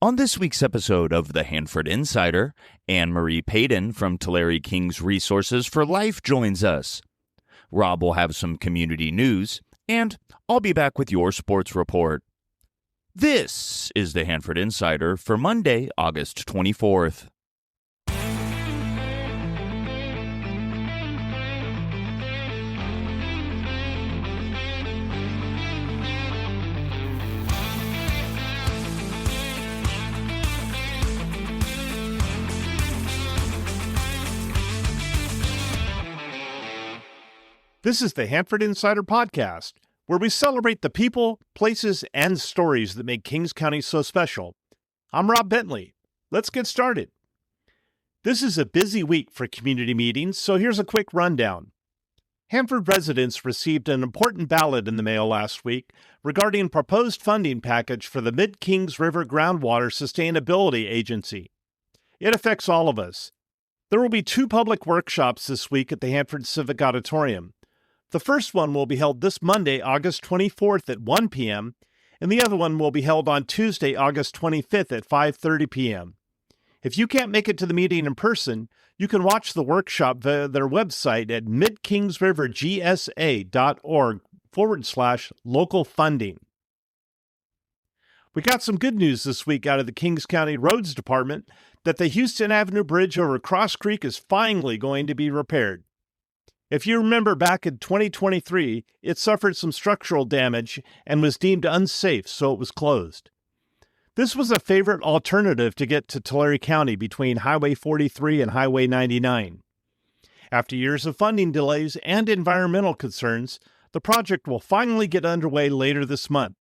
On this week's episode of the Hanford Insider, Anne-Marie Paden from Tulare King's Resources for Life joins us. Rob will have some community news, and I'll be back with your sports report. This is the Hanford Insider for Monday, August 24th. This is the Hanford Insider Podcast, where we celebrate the people, places, and stories that make Kings County so special. I'm Rob Bentley. Let's get started. This is a busy week for community meetings, so here's a quick rundown. Hanford residents received an important ballot in the mail last week regarding a proposed funding package for the Mid-Kings River Groundwater Sustainability Agency. It affects all of us. There will be 2 public workshops this week at the Hanford Civic Auditorium. The first one will be held this Monday, August 24th at 1 p.m., and the other one will be held on Tuesday, August 25th at 5:30 p.m. If you can't make it to the meeting in person, you can watch the workshop via their website at midkingsrivergsa.org/local funding. We got some good news this week out of the Kings County Roads Department that the Houston Avenue Bridge over Cross Creek is finally going to be repaired. If you remember back in 2023, it suffered some structural damage and was deemed unsafe, so it was closed. This was a favorite alternative to get to Tulare County between Highway 43 and Highway 99. After years of funding delays and environmental concerns, the project will finally get underway later this month.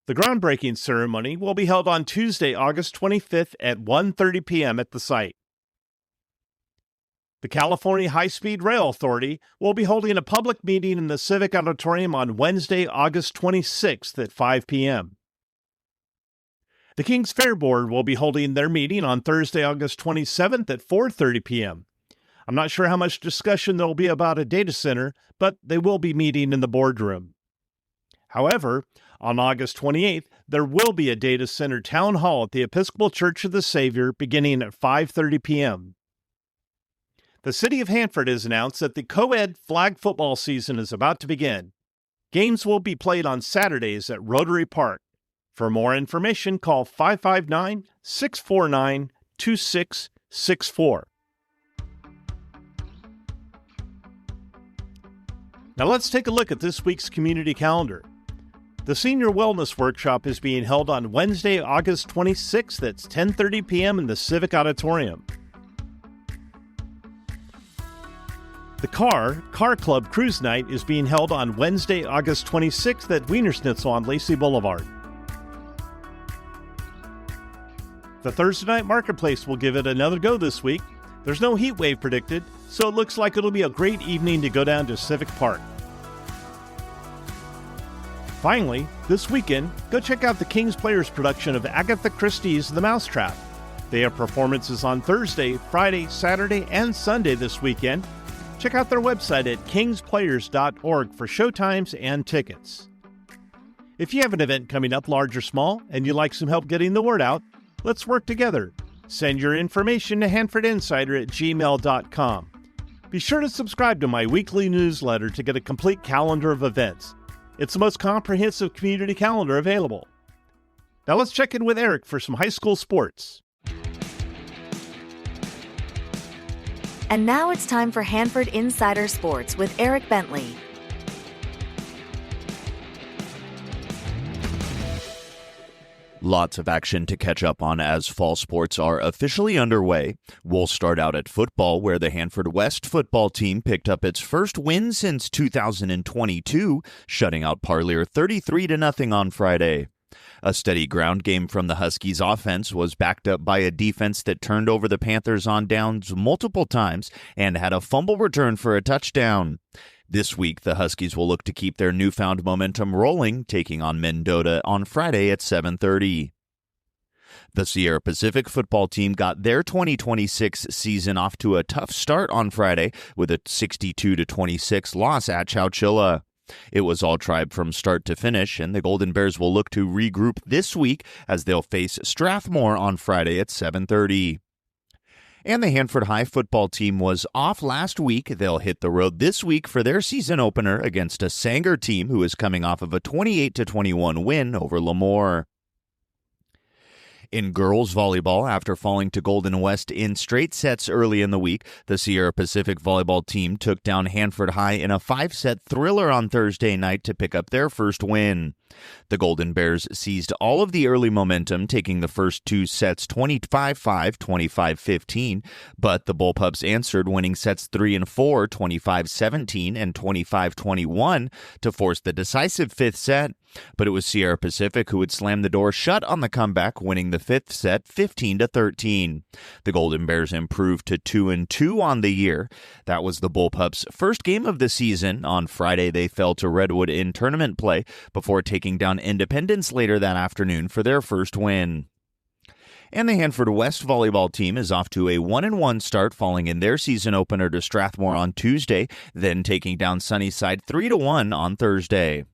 The groundbreaking ceremony will be held on Tuesday, August 25th at 1:30 p.m. at the site. The California High-Speed Rail Authority will be holding a public meeting in the Civic Auditorium on Wednesday, August 26th at 5 p.m. The Kings Fair Board will be holding their meeting on Thursday, August 27th at 4:30 p.m. I'm not sure how much discussion there will be about a data center, but they will be meeting in the boardroom. However, on August 28th, there will be a data center town hall at the Episcopal Church of the Savior beginning at 5:30 p.m. The City of Hanford has announced that the co-ed flag football season is about to begin. Games will be played on Saturdays at Rotary Park. For more information, call 559-649-2664. Now let's take a look at this week's community calendar. The Senior Wellness Workshop is being held on Wednesday, August 26th at 10:30 p.m. in the Civic Auditorium. The Car Club Cruise Night is being held on Wednesday, August 26th at Wienerschnitzel on Lacey Boulevard. The Thursday Night Marketplace will give it another go this week. There's no heat wave predicted, so it looks like it'll be a great evening to go down to Civic Park. Finally, this weekend, go check out the Kings Players production of Agatha Christie's The Mousetrap. They have performances on Thursday, Friday, Saturday, and Sunday this weekend. Check out their website at kingsplayers.org for showtimes and tickets. If you have an event coming up, large or small, and you'd like some help getting the word out, let's work together. Send your information to hanfordinsider@gmail.com. Be sure to subscribe to my weekly newsletter to get a complete calendar of events. It's the most comprehensive community calendar available. Now let's check in with Eric for some high school sports. And now it's time for Hanford Insider Sports with Eric Bentley. Lots of action to catch up on as fall sports are officially underway. We'll start out at football, where the Hanford West football team picked up its first win since 2022, shutting out Parlier 33-0 on Friday. A steady ground game from the Huskies' offense was backed up by a defense that turned over the Panthers on downs multiple times and had a fumble return for a touchdown. This week, the Huskies will look to keep their newfound momentum rolling, taking on Mendota on Friday at 7:30. The Sierra Pacific football team got their 2026 season off to a tough start on Friday with a 62-26 loss at Chowchilla. It was all tribe from start to finish, and the Golden Bears will look to regroup this week as they'll face Strathmore on Friday at 7:30. And the Hanford High football team was off last week. They'll hit the road this week for their season opener against a Sanger team who is coming off of a 28-21 win over Lemoore. In girls volleyball, after falling to Golden West in straight sets early in the week, the Sierra Pacific volleyball team took down Hanford High in a 5-set thriller on Thursday night to pick up their first win. The Golden Bears seized all of the early momentum, taking the first two sets 25-5, 25-15, but the Bullpups answered, winning sets 3 and 4, 25-17 and 25-21 to force the decisive fifth set. But it was Sierra Pacific who would slam the door shut on the comeback, winning the fifth set 15-13. The Golden Bears improved to 2-2 on the year. That was the Bullpups' first game of the season. On Friday, they fell to Redwood in tournament play before taking down Independence later that afternoon for their first win. And the Hanford West volleyball team is off to a 1-1 start, falling in their season opener to Strathmore on Tuesday, then taking down Sunnyside 3-1 on Thursday.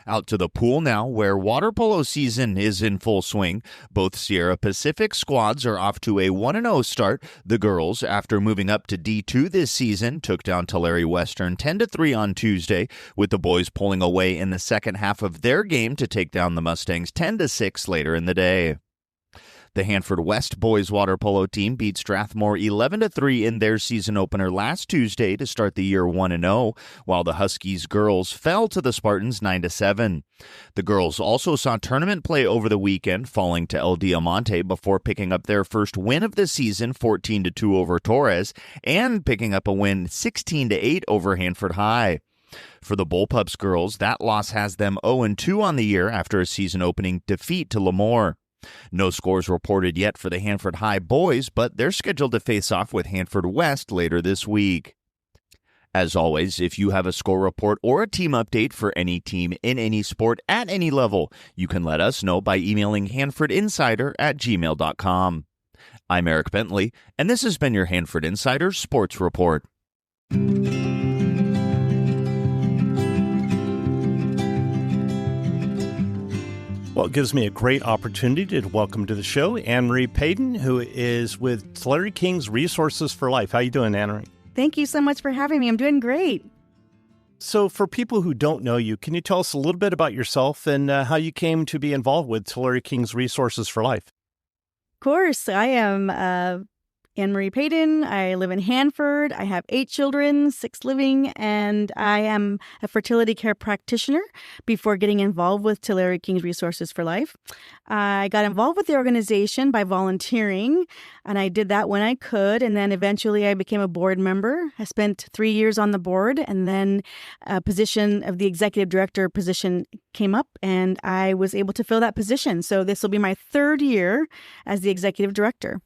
Out to the pool now, where water polo season is in full swing. Both Sierra Pacific squads are off to a 1-0 start. The girls, after moving up to D2 this season, took down Tulare Western 10-3 on Tuesday, with the boys pulling away in the second half of their game to take down the Mustangs 10-6 later in the day. The Hanford West boys water polo team beat Strathmore 11-3 in their season opener last Tuesday to start the year 1-0, while the Huskies girls fell to the Spartans 9-7. The girls also saw tournament play over the weekend, falling to El Diamante before picking up their first win of the season 14-2 over Torres and picking up a win 16-8 over Hanford High. For the Bullpups girls, that loss has them 0-2 on the year after a season opening defeat to Lemoore. No scores reported yet for the Hanford High boys, but they're scheduled to face off with Hanford West later this week. As always, if you have a score report or a team update for any team in any sport at any level, you can let us know by emailing hanfordinsider@gmail.com. I'm Eric Bentley, and this has been your Hanford Insider Sports Report. Well, it gives me a great opportunity to welcome to the show Anne-Marie Paden, who is with Tulare Kings Resources for Life. How you doing, Anne-Marie? Thank you so much for having me. I'm doing great. So for people who don't know you, can you tell us a little bit about yourself and how you came to be involved with Tulare Kings Resources for Life? Of course, I am Anne-Marie Paden. I live in Hanford. I have 8 children, 6 living, and I am a fertility care practitioner before getting involved with Tulare Kings Resources for Life. I got involved with the organization by volunteering, and I did that when I could, and then eventually I became a board member. I spent 3 years on the board, and then a position of the executive director position came up, and I was able to fill that position. So this will be my 3rd year as the executive director.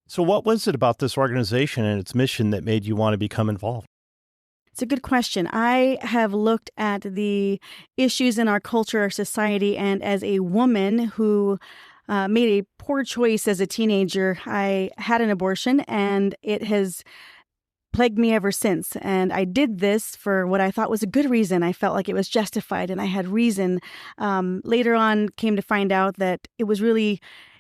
So what was it about this organization and its mission that made you want to become involved? It's a good question. I have looked at the issues in our culture, our society, and as a woman who made a poor choice as a teenager, I had an abortion, and it has plagued me ever since. And I did this for what I thought was a good reason. I felt like it was justified, and I had reason. Later on, came to find out that it was really...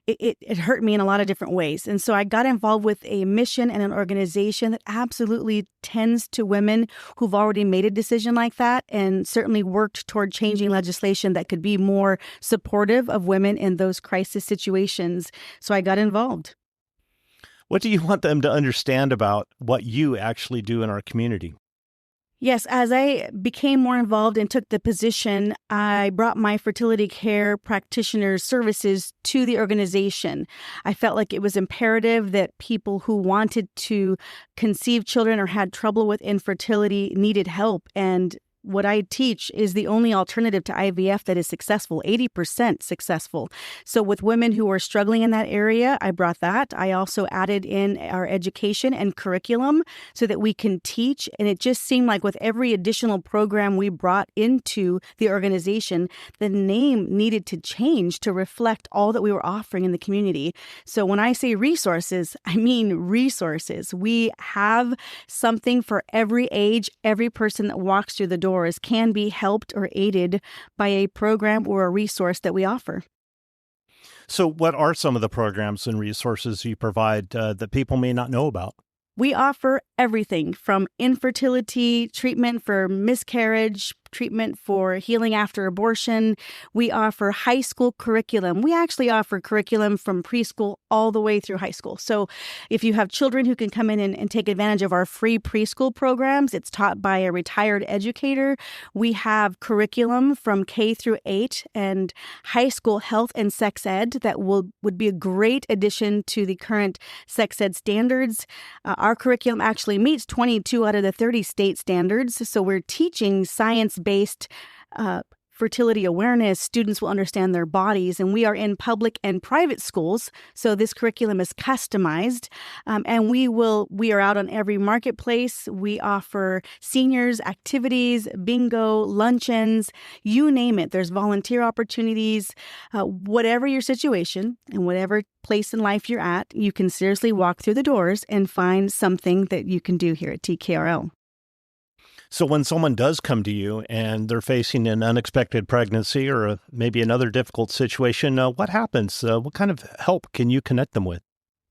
It hurt me in a lot of different ways. And so I got involved with a mission and an organization that absolutely tends to women who've already made a decision like that, and certainly worked toward changing legislation that could be more supportive of women in those crisis situations. So I got involved. What do you want them to understand about what you actually do in our community? Yes, as I became more involved and took the position, I brought my fertility care practitioner services to the organization. I felt like it was imperative that people who wanted to conceive children or had trouble with infertility needed help. And What I teach is the only alternative to IVF that is successful, 80% successful. So with women who are struggling in that area, I brought that. I also added in our education and curriculum so that we can teach. And it just seemed like with every additional program we brought into the organization, the name needed to change to reflect all that we were offering in the community. So when I say resources, I mean resources. We have something for every age. Every person that walks through the doors can be helped or aided by a program or a resource that we offer. So what are some of the programs and resources you provide that people may not know about? We offer everything from infertility, treatment for miscarriage, treatment for healing after abortion. We offer high school curriculum. We actually offer curriculum from preschool all the way through high school. So if you have children who can come in and take advantage of our free preschool programs, it's taught by a retired educator. We have curriculum from K through 8 and high school health and sex ed that would be a great addition to the current sex ed standards. Our curriculum actually meets 22 out of the 30 state standards. So we're teaching science-based fertility awareness. Students will understand their bodies, and we are in public and private schools. So this curriculum is customized, and we are out on every marketplace. We offer seniors activities, bingo, luncheons, you name it. There's volunteer opportunities. Whatever your situation and whatever place in life you're at, you can seriously walk through the doors and find something that you can do here at TKRL. So when someone does come to you and they're facing an unexpected pregnancy or maybe another difficult situation, what happens? What kind of help can you connect them with?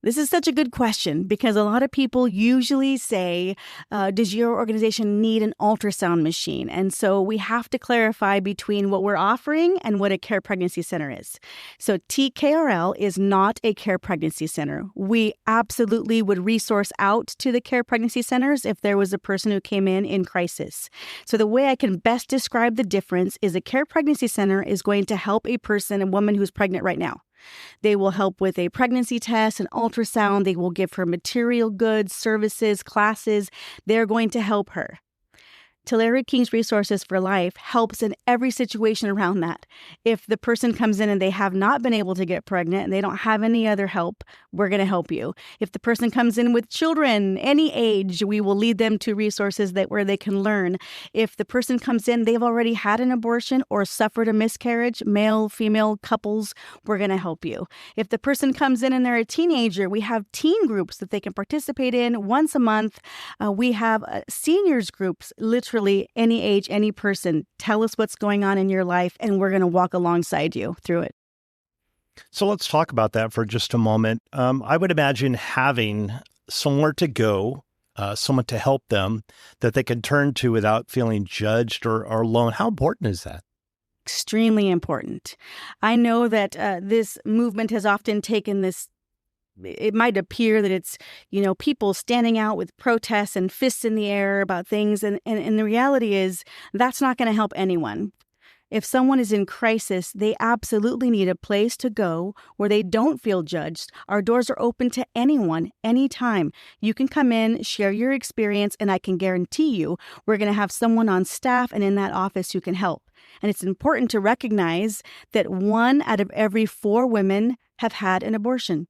This is such a good question because a lot of people usually say, does your organization need an ultrasound machine? And so we have to clarify between what we're offering and what a care pregnancy center is. So TKRL is not a care pregnancy center. We absolutely would resource out to the care pregnancy centers if there was a person who came in crisis. So the way I can best describe the difference is a care pregnancy center is going to help a woman who's pregnant right now. They will help with a pregnancy test, an ultrasound. They will give her material goods, services, classes. They're going to help her. Tulare King's Resources for Life helps in every situation around that. If the person comes in and they have not been able to get pregnant and they don't have any other help, we're going to help you. If the person comes in with children, any age, we will lead them to resources where they can learn. If the person comes in, they've already had an abortion or suffered a miscarriage, male, female couples, we're going to help you. If the person comes in and they're a teenager, we have teen groups that they can participate in once a month. We have seniors groups, literally any age, any person. Tell us what's going on in your life, and we're going to walk alongside you through it. So let's talk about that for just a moment. I would imagine having somewhere to go, someone to help them that they can turn to without feeling judged or alone. How important is that? Extremely important. I know that this movement has often taken this. It might appear that it's, people standing out with protests and fists in the air about things. And the reality is that's not going to help anyone. If someone is in crisis, they absolutely need a place to go where they don't feel judged. Our doors are open to anyone, anytime. You can come in, share your experience, and I can guarantee you we're going to have someone on staff and in that office who can help. And it's important to recognize that 1 out of every 4 women have had an abortion.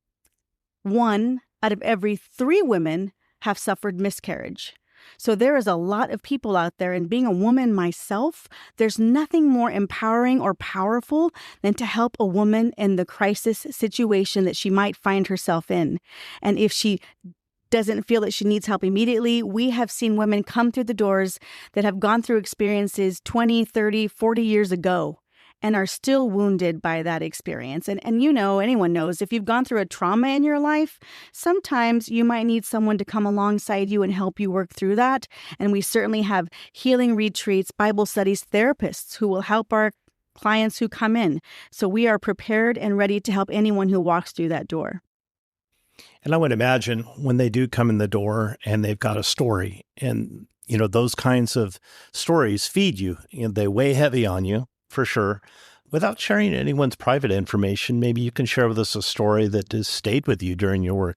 1 out of every 3 women have suffered miscarriage. So there is a lot of people out there, and being a woman myself, there's nothing more empowering or powerful than to help a woman in the crisis situation that she might find herself in. And if she doesn't feel that she needs help immediately, we have seen women come through the doors that have gone through experiences 20, 30, 40 years ago and are still wounded by that experience. And anyone knows, if you've gone through a trauma in your life, sometimes you might need someone to come alongside you and help you work through that. And we certainly have healing retreats, Bible studies, therapists who will help our clients who come in. So we are prepared and ready to help anyone who walks through that door. And I would imagine when they do come in the door and they've got a story, and, those kinds of stories feed you, they weigh heavy on you. For sure. Without sharing anyone's private information, maybe you can share with us a story that has stayed with you during your work.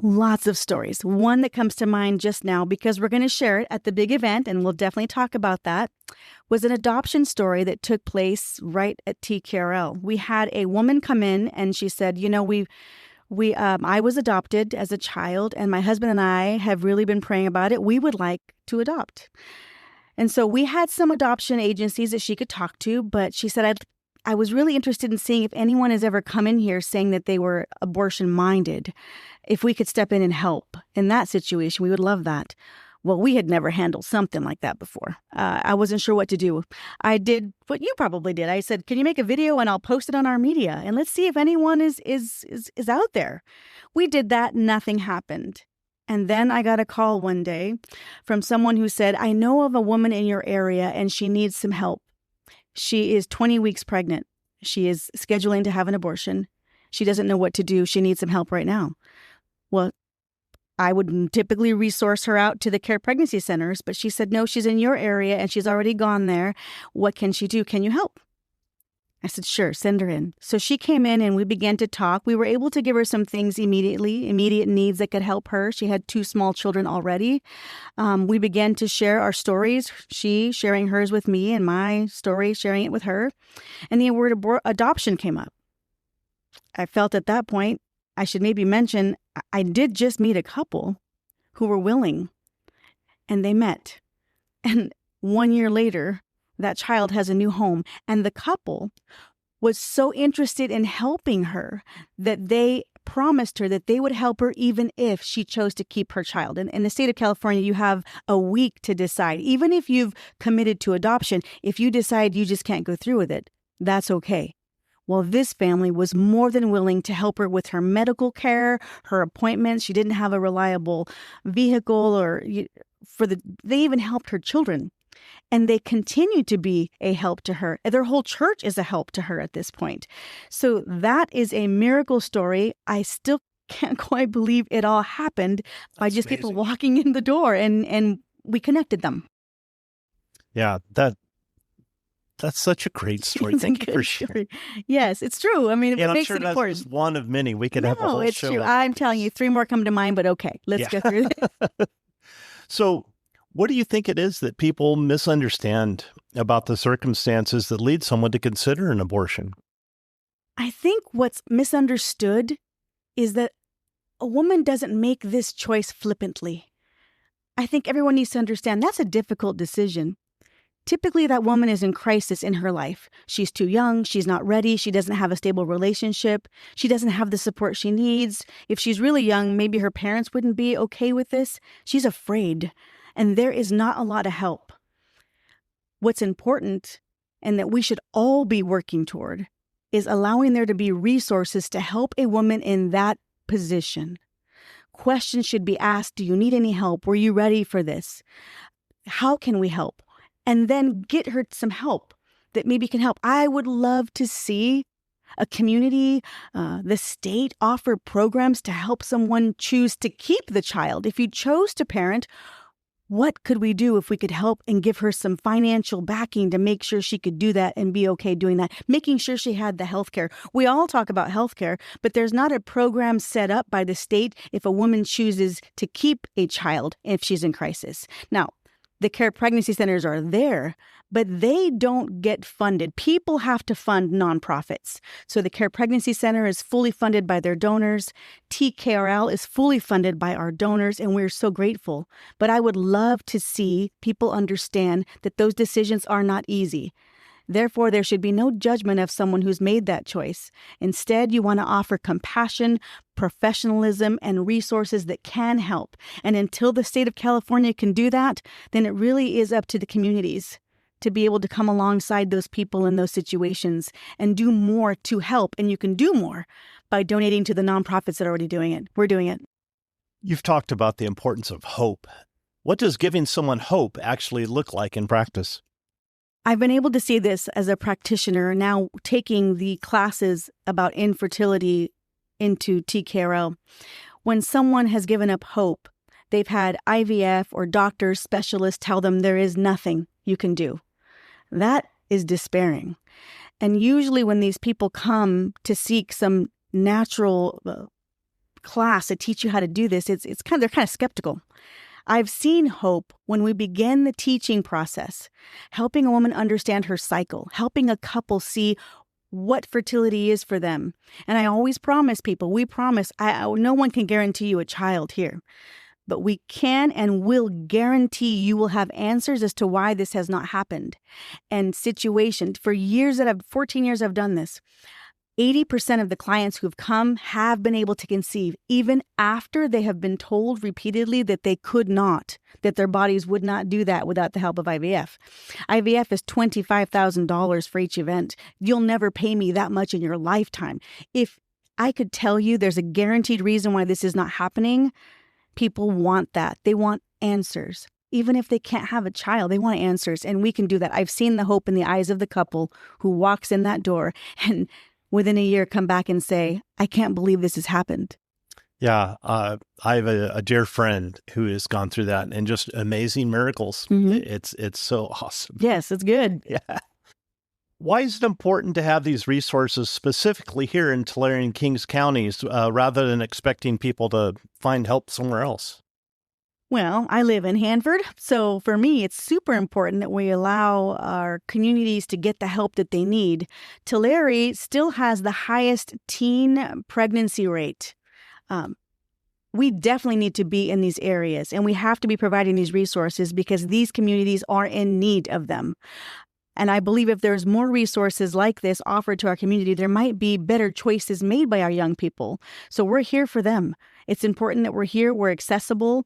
Lots of stories. One that comes to mind just now, because we're going to share it at the big event, and we'll definitely talk about that, was an adoption story that took place right at TKRL. We had a woman come in, and she said, I was adopted as a child, and my husband and I have really been praying about it. We would like to adopt. And so we had some adoption agencies that she could talk to, but she said, I was really interested in seeing if anyone has ever come in here saying that they were abortion-minded. If we could step in and help in that situation, we would love that. Well, we had never handled something like that before. I wasn't sure what to do. I did what you probably did. I said, can you make a video and I'll post it on our media and let's see if anyone is out there. We did that. Nothing happened. And then I got a call one day from someone who said, I know of a woman in your area and she needs some help. She is 20 weeks pregnant. She is scheduling to have an abortion. She doesn't know what to do. She needs some help right now. Well, I would typically resource her out to the care pregnancy centers, but she said, no, she's in your area and she's already gone there. What can she do? Can you help? I said, sure, send her in. So she came in and we began to talk. We were able to give her some things immediate needs that could help her. She had 2 small children already. We began to share our stories, she sharing hers with me and my story, sharing it with her. And the word adoption came up. I felt at that point, I should maybe mention, I did just meet a couple who were willing, and they met. And 1 year later, that child has a new home, and the couple was so interested in helping her that they promised her that they would help her even if she chose to keep her child. And in the state of California, you have a week to decide. Even if you've committed to adoption, if you decide you just can't go through with it, that's okay. Well, this family was more than willing to help her with her medical care, her appointments. She didn't have a reliable vehicle they even helped her children. And they continue to be a help to her. Their whole church is a help to her at this point. So that is a miracle story. I still can't quite believe it all happened by just amazing. People walking in the door and we connected them. Yeah, that's such a great story. Thank you for sharing. Yes, it's true. I mean, it I'm makes sure it important. That's one of many. We could have a whole it's show. True. I'm telling you, 3 more come to mind, but okay, let's go through this. So, what do you think it is that people misunderstand about the circumstances that lead someone to consider an abortion? I think what's misunderstood is that a woman doesn't make this choice flippantly. I think everyone needs to understand that's a difficult decision. Typically, that woman is in crisis in her life. She's too young. She's not ready. She doesn't have a stable relationship. She doesn't have the support she needs. If she's really young, maybe her parents wouldn't be okay with this. She's afraid. And there is not a lot of help. What's important, and that we should all be working toward, is allowing there to be resources to help a woman in that position. Questions should be asked. Do you need any help? Were you ready for this? How can we help? And then get her some help that maybe can help. I would love to see a community, the state offer programs to help someone choose to keep the child. If you chose to parent, what could we do if we could help and give her some financial backing to make sure she could do that and be okay doing that, making sure she had the health care. We all talk about health care, but there's not a program set up by the state if a woman chooses to keep a child if she's in crisis. Now, the care pregnancy centers are there, but they don't get funded. People have to fund nonprofits. So the Care Pregnancy Center is fully funded by their donors. TKRL is fully funded by our donors, and we're so grateful. But I would love to see people understand that those decisions are not easy. Therefore, there should be no judgment of someone who's made that choice. Instead, you want to offer compassion, professionalism, and resources that can help. And until the state of California can do that, then it really is up to the communities to be able to come alongside those people in those situations and do more to help. And you can do more by donating to the nonprofits that are already doing it. We're doing it. You've talked about the importance of hope. What does giving someone hope actually look like in practice? I've been able to see this as a practitioner now taking the classes about infertility into TKRL. When someone has given up hope, they've had IVF or doctors, specialists tell them there is nothing you can do. That is despairing. And usually when these people come to seek some natural class to teach you how to do this, they're kind of skeptical. I've seen hope when we begin the teaching process, helping a woman understand her cycle, helping a couple see what fertility is for them. And I always promise people, no one can guarantee you a child here, but we can and will guarantee you will have answers as to why this has not happened. And situation, for 14 years I've done this, 80% of the clients who've come have been able to conceive, even after they have been told repeatedly that they could not, that their bodies would not do that without the help of IVF. IVF is $25,000 for each event. You'll never pay me that much in your lifetime. If I could tell you there's a guaranteed reason why this is not happening, people want that. They want answers. Even if they can't have a child, they want answers, and we can do that. I've seen the hope in the eyes of the couple who walks in that door and within a year come back and say, I can't believe this has happened. Yeah, I have a dear friend who has gone through that, and just amazing miracles. Mm-hmm. It's so awesome. Yes, it's good. Yeah. Why is it important to have these resources specifically here in Tulare and Kings counties rather than expecting people to find help somewhere else? Well, I live in Hanford, so for me, it's super important that we allow our communities to get the help that they need. Tulare still has the highest teen pregnancy rate. We definitely need to be in these areas, and we have to be providing these resources because these communities are in need of them. And I believe if there's more resources like this offered to our community, there might be better choices made by our young people. So we're here for them. It's important that we're here. We're accessible.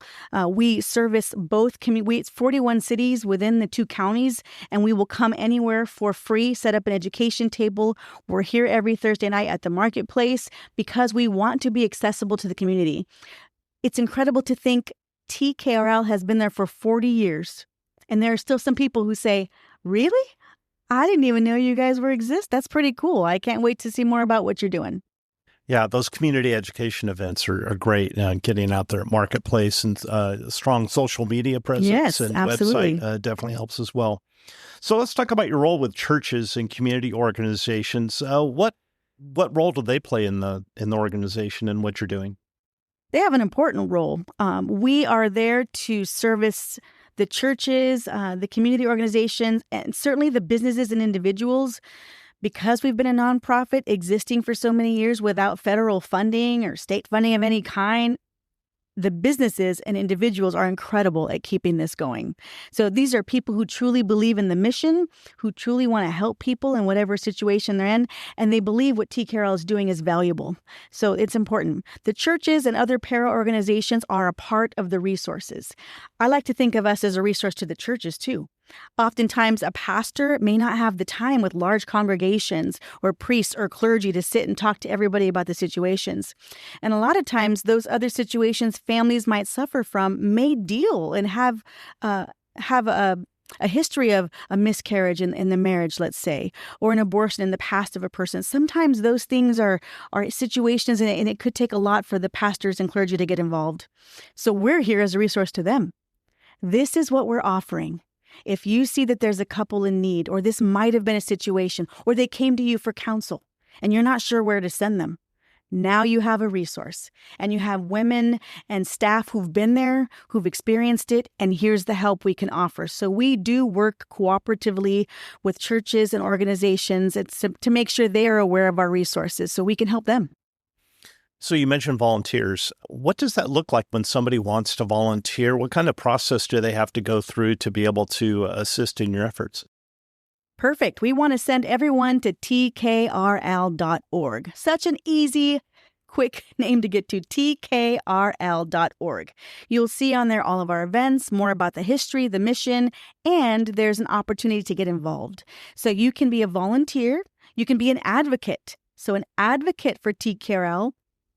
We service both communities. 41 cities within the 2 counties, and we will come anywhere for free, set up an education table. We're here every Thursday night at the marketplace because we want to be accessible to the community. It's incredible to think TKRL has been there for 40 years, and there are still some people who say, really? I didn't even know you guys exist. That's pretty cool. I can't wait to see more about what you're doing. Yeah, those community education events are great. Getting out there at marketplace and strong social media presence and absolutely. Website definitely helps as well. So let's talk about your role with churches and community organizations. What role do they play in the organization and what you're doing? They have an important role. We are there to service the churches, the community organizations, and certainly the businesses and individuals. Because we've been a nonprofit existing for so many years without federal funding or state funding of any kind, the businesses and individuals are incredible at keeping this going. So these are people who truly believe in the mission, who truly want to help people in whatever situation they're in, and they believe what TKRL is doing is valuable. So it's important. The churches and other para organizations are a part of the resources. I like to think of us as a resource to the churches too. Oftentimes, a pastor may not have the time with large congregations or priests or clergy to sit and talk to everybody about the situations. And a lot of times, those other situations families might suffer from may deal and have a history of a miscarriage in the marriage, let's say, or an abortion in the past of a person. Sometimes those things are situations, and it could take a lot for the pastors and clergy to get involved. So we're here as a resource to them. This is what we're offering. If you see that there's a couple in need, or this might have been a situation, or they came to you for counsel and you're not sure where to send them, now you have a resource, and you have women and staff who've been there, who've experienced it, and here's the help we can offer. So we do work cooperatively with churches and organizations to make sure they are aware of our resources so we can help them. So you mentioned volunteers. What does that look like when somebody wants to volunteer? What kind of process do they have to go through to be able to assist in your efforts? Perfect. We want to send everyone to tkrl.org. Such an easy, quick name to get to, tkrl.org. You'll see on there all of our events, more about the history, the mission, and there's an opportunity to get involved. So you can be a volunteer. You can be an advocate. So an advocate for TKRL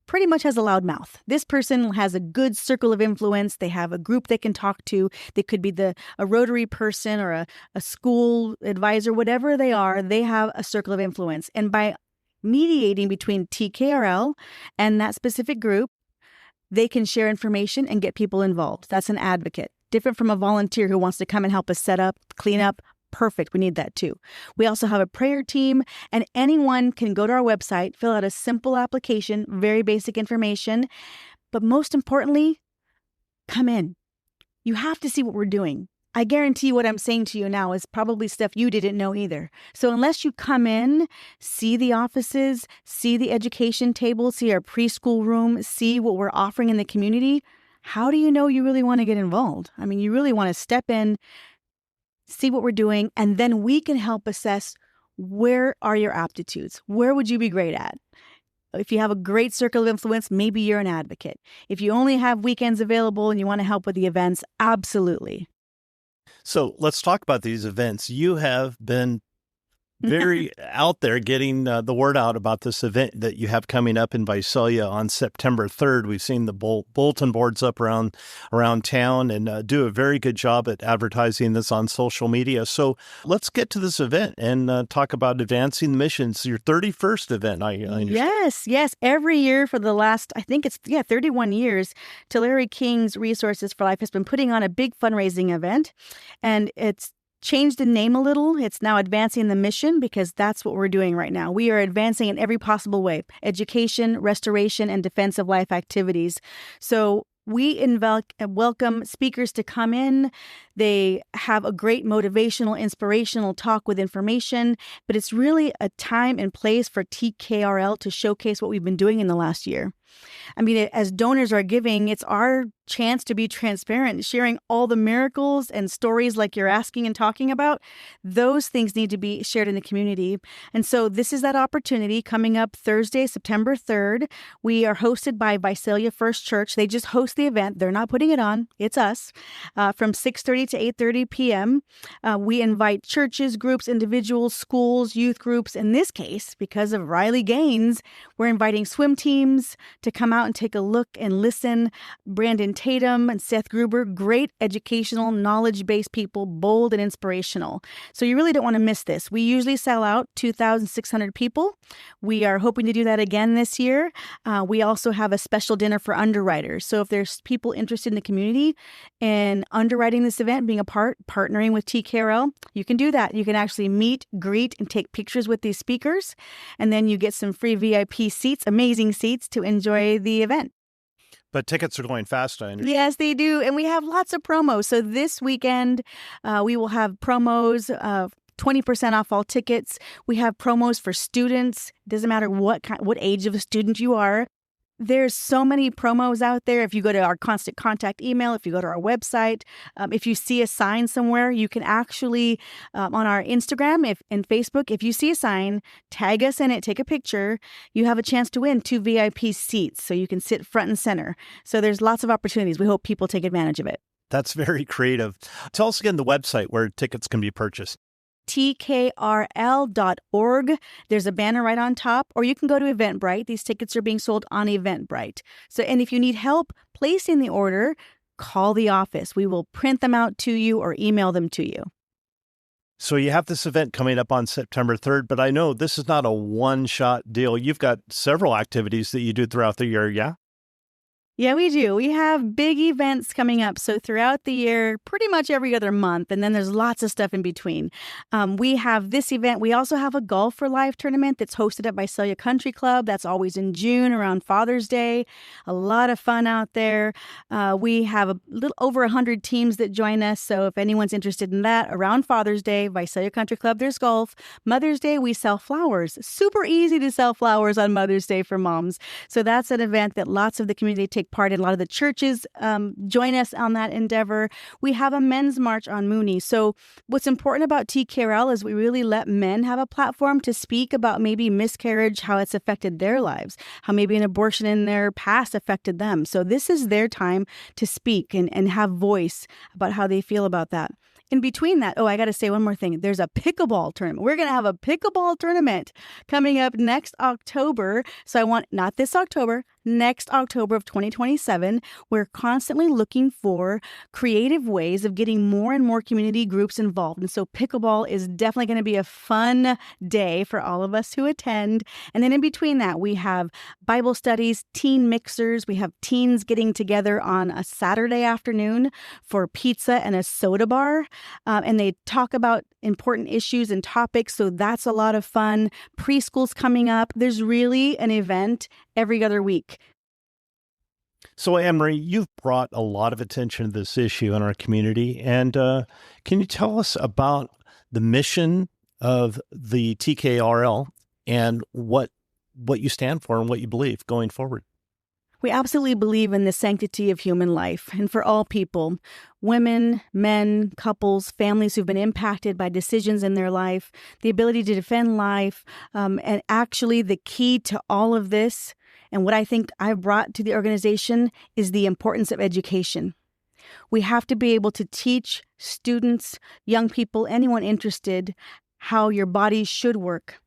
pretty much has a loud mouth. This person has a good circle of influence. They have a group they can talk to. They could be a Rotary person or a school advisor, whatever they are, they have a circle of influence. And by mediating between TKRL and that specific group, they can share information and get people involved. That's an advocate. Different from a volunteer who wants to come and help us set up, clean up, Perfect. We need that too. We also have a prayer team, and anyone can go to our website, fill out a simple application, very basic information. But most importantly, come in. You have to see what we're doing. I guarantee what I'm saying to you now is probably stuff you didn't know either. So unless you come in, see the offices, see the education table, see our preschool room, see what we're offering in the community, how do you know you really want to get involved? I mean, you really want to step in, see what we're doing, and then we can help assess where are your aptitudes? Where would you be great at? If you have a great circle of influence, maybe you're an advocate. If you only have weekends available and you want to help with the events, absolutely. So let's talk about these events. You have been very out there getting the word out about this event that you have coming up in Visalia on September 3rd. We've seen the bulletin boards up around town and do a very good job at advertising this on social media. So let's get to this event and talk about advancing the mission. It's your 31st event, I understand. Yes. Every year for the last, I think it's 31 years, Tulare King's Resources for Life has been putting on a big fundraising event, and it's changed the name a little. It's now Advancing the Mission because that's what we're doing right now. We are advancing in every possible way: education, restoration, and defense of life activities. So we welcome speakers to come in. They have a great motivational, inspirational talk with information, but it's really a time and place for TKRL to showcase what we've been doing in the last year. I mean, as donors are giving, it's our chance to be transparent, sharing all the miracles and stories like you're asking and talking about. Those things need to be shared in the community. And so this is that opportunity coming up Thursday, September 3rd. We are hosted by Visalia First Church. They just host the event. They're not putting it on. It's us. From 6:30 to 8:30 p.m. We invite churches, groups, individuals, schools, youth groups. In this case, because of Riley Gaines, we're inviting swim teams to come out and take a look and listen. Brandon Tatum and Seth Gruber, great educational, knowledge-based people, bold and inspirational. So you really don't want to miss this. We usually sell out 2,600 people. We are hoping to do that again this year. We also have a special dinner for underwriters. So if there's people interested in the community and underwriting this event, being a partnering with TKRL, you can do that. You can actually meet, greet, and take pictures with these speakers. And then you get some free VIP seats, amazing seats to enjoy the event. But tickets are going fast, I understand. Yes, they do. And we have lots of promos. So this weekend, we will have promos, 20% off all tickets. We have promos for students. It doesn't matter what age of a student you are. There's so many promos out there. If you go to our constant contact email, if you go to our website, if you see a sign somewhere, you can actually, on our Instagram and Facebook, if you see a sign, tag us in it, take a picture. You have a chance to win 2 VIP seats so you can sit front and center. So there's lots of opportunities. We hope people take advantage of it. That's very creative. Tell us again the website where tickets can be purchased. TKRL.org. There's a banner right on top, or you can go to Eventbrite. These tickets are being sold on Eventbrite. So, and if you need help placing the order, call the office. We will print them out to you or email them to you. So you have this event coming up on September 3rd, but I know this is not a one-shot deal. You've got several activities that you do throughout the year, yeah? Yeah, we do. We have big events coming up. So throughout the year, pretty much every other month. And then there's lots of stuff in between. We have this event. We also have a Golf for Life tournament that's hosted at Visalia Country Club. That's always in June around Father's Day. A lot of fun out there. We have a little over 100 teams that join us. So if anyone's interested in that, around Father's Day, Visalia Country Club, there's golf. Mother's Day, we sell flowers. Super easy to sell flowers on Mother's Day for moms. So that's an event that lots of the community take part in. A lot of the churches join us on that endeavor. We have a men's march on Mooney. So what's important about TKRL is we really let men have a platform to speak about maybe miscarriage, how it's affected their lives, how maybe an abortion in their past affected them. So this is their time to speak and have voice about how they feel about that. In between that, I got to say one more thing. There's a pickleball tournament. We're going to have a pickleball tournament coming up next October. So I want, not this October, next October of 2027. We're constantly looking for creative ways of getting more and more community groups involved. And so pickleball is definitely going to be a fun day for all of us who attend. And then in between that, we have Bible studies, teen mixers. We have teens getting together on a Saturday afternoon for pizza and a soda bar. And they talk about important issues and topics. So that's a lot of fun. Preschool's coming up. There's really an event every other week. So, Anne-Marie, you've brought a lot of attention to this issue in our community. And can you tell us about the mission of the TKRL and what you stand for and what you believe going forward? We absolutely believe in the sanctity of human life, and for all people, women, men, couples, families who've been impacted by decisions in their life, the ability to defend life, and actually the key to all of this, and what I think I've brought to the organization, is the importance of education. We have to be able to teach students, young people, anyone interested, how your body should work,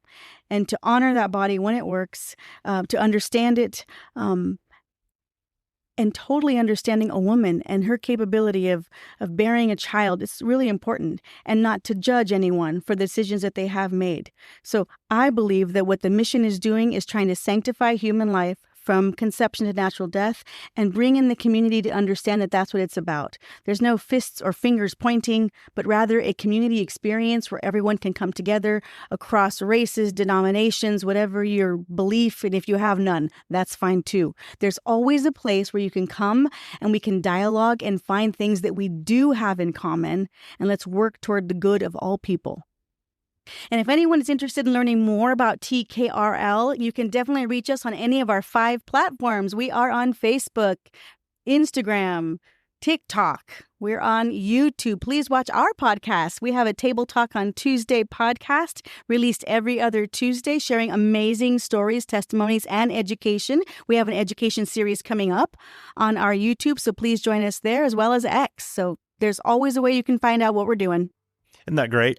and to honor that body when it works, to understand it, and totally understanding a woman and her capability of bearing a child. It's really important, and not to judge anyone for the decisions that they have made. So I believe that what the mission is doing is trying to sanctify human life from conception to natural death and bring in the community to understand that that's what it's about. There's no fists or fingers pointing, but rather a community experience where everyone can come together across races, denominations, whatever your belief, and if you have none, that's fine too. There's always a place where you can come and we can dialogue and find things that we do have in common, and let's work toward the good of all people. And if anyone is interested in learning more about TKRL, you can definitely reach us on any of our 5 platforms. We are on Facebook, Instagram, TikTok. We're on YouTube. Please watch our podcast. We have a Table Talk on Tuesday podcast released every other Tuesday, sharing amazing stories, testimonies, and education. We have an education series coming up on our YouTube, so please join us there, as well as X. So there's always a way you can find out what we're doing. Isn't that great?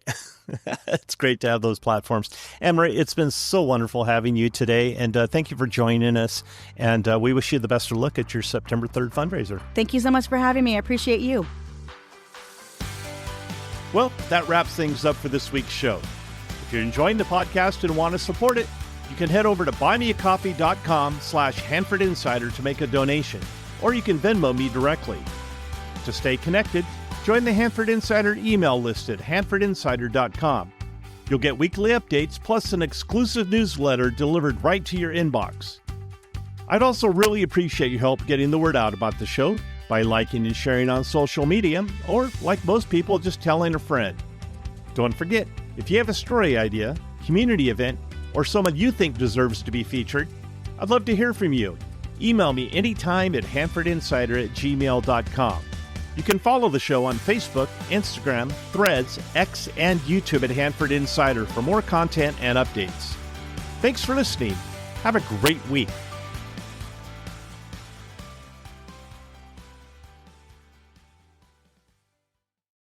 It's great to have those platforms. Anne-Marie, it's been so wonderful having you today, and thank you for joining us, and we wish you the best of luck at your September 3rd fundraiser. Thank you so much for having me. I appreciate you. Well, that wraps things up for this week's show. If you're enjoying the podcast and want to support it, you can head over to buymeacoffee.com/Hanford Insider to make a donation, or you can Venmo me directly. To stay connected, join the Hanford Insider email list at hanfordinsider.com. You'll get weekly updates plus an exclusive newsletter delivered right to your inbox. I'd also really appreciate your help getting the word out about the show by liking and sharing on social media, or like most people, just telling a friend. Don't forget, if you have a story idea, community event, or someone you think deserves to be featured, I'd love to hear from you. Email me anytime at hanfordinsider@gmail.com. You can follow the show on Facebook, Instagram, Threads, X, and YouTube at Hanford Insider for more content and updates. Thanks for listening. Have a great week.